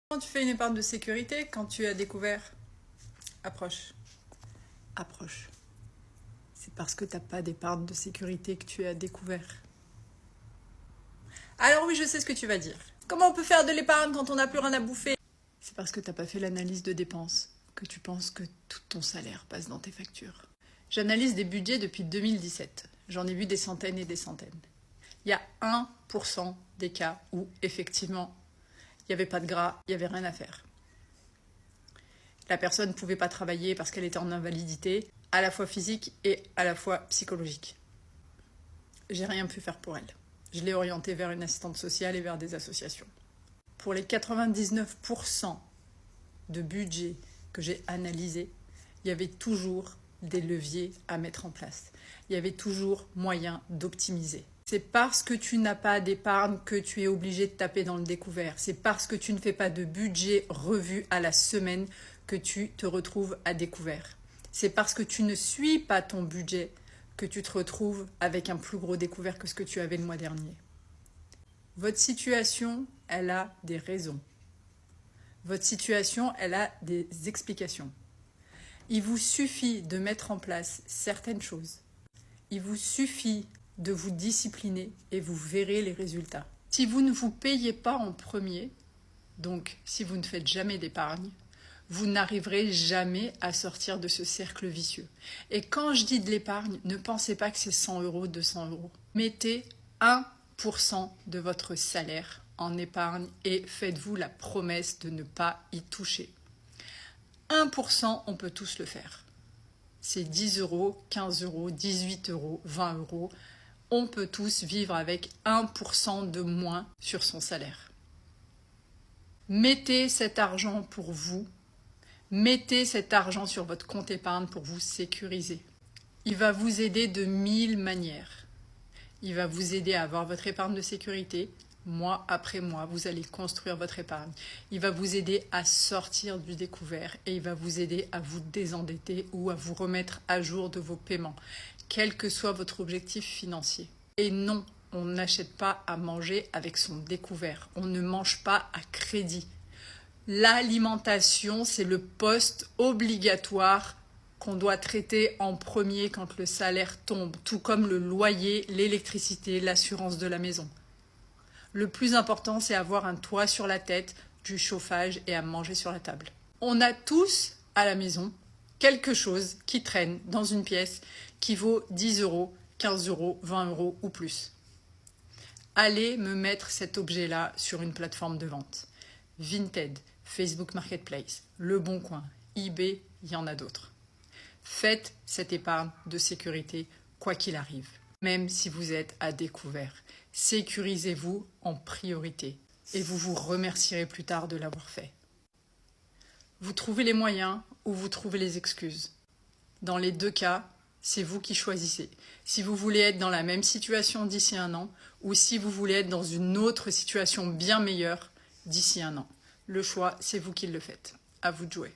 Quand tu fais une épargne de sécurité, quand tu as découvert, approche. Approche. C'est parce que tu n'as pas d'épargne de sécurité que tu as découvert. Alors oui, je sais ce que tu vas dire. Comment on peut faire de l'épargne quand on n'a plus rien à bouffer? C'est parce que tu n'as pas fait l'analyse de dépenses que tu penses que tout ton salaire passe dans tes factures. J'analyse des budgets depuis 2017. J'en ai vu des centaines et des centaines. Il y a 1% des cas où, effectivement, il n'y avait pas de gras, il n'y avait rien à faire. La personne ne pouvait pas travailler parce qu'elle était en invalidité, à la fois physique et à la fois psychologique. J'ai rien pu faire pour elle. Je l'ai orientée vers une assistante sociale et vers des associations. Pour les 99% de budget que j'ai analysé, il y avait toujours des leviers à mettre en place. Il y avait toujours moyen d'optimiser. C'est parce que tu n'as pas d'épargne que tu es obligé de taper dans le découvert. C'est parce que tu ne fais pas de budget revu à la semaine que tu te retrouves à découvert. C'est parce que tu ne suis pas ton budget que tu te retrouves avec un plus gros découvert que ce que tu avais le mois dernier. Votre situation, elle a des raisons. Votre situation, elle a des explications. Il vous suffit de mettre en place certaines choses. Il vous suffit de vous discipliner et vous verrez les résultats. Si vous ne vous payez pas en premier, donc si vous ne faites jamais d'épargne, vous n'arriverez jamais à sortir de ce cercle vicieux. Et quand je dis de l'épargne, ne pensez pas que c'est 100 €, 200 €. Mettez 1% de votre salaire en épargne et faites-vous la promesse de ne pas y toucher. 1%, on peut tous le faire. C'est 10 €, 15 €, 18 €, 20 €. On peut tous vivre avec 1% de moins sur son salaire. Mettez cet argent pour vous. Mettez cet argent sur votre compte épargne pour vous sécuriser. Il va vous aider de 1000 manières. Il va vous aider à avoir votre épargne de sécurité. Mois après mois, vous allez construire votre épargne. Il va vous aider à sortir du découvert et il va vous aider à vous désendetter ou à vous remettre à jour de vos paiements, quel que soit votre objectif financier. Et non, on n'achète pas à manger avec son découvert. On ne mange pas à crédit. L'alimentation, c'est le poste obligatoire qu'on doit traiter en premier quand le salaire tombe, tout comme le loyer, l'électricité, l'assurance de la maison. Le plus important, c'est avoir un toit sur la tête, du chauffage et à manger sur la table. On a tous à la maison quelque chose qui traîne dans une pièce qui vaut 10 €, 15 €, 20 € ou plus. Allez me mettre cet objet-là sur une plateforme de vente. Vinted, Facebook Marketplace, Le Bon Coin, eBay, il y en a d'autres. Faites cette épargne de sécurité quoi qu'il arrive, même si vous êtes à découvert. Sécurisez-vous en priorité et vous vous remercierez plus tard de l'avoir fait. Vous trouvez les moyens ou vous trouvez les excuses. Dans les deux cas, c'est vous qui choisissez. Si vous voulez être dans la même situation d'ici 1 an ou si vous voulez être dans une autre situation bien meilleure d'ici 1 an. Le choix, c'est vous qui le faites. À vous de jouer.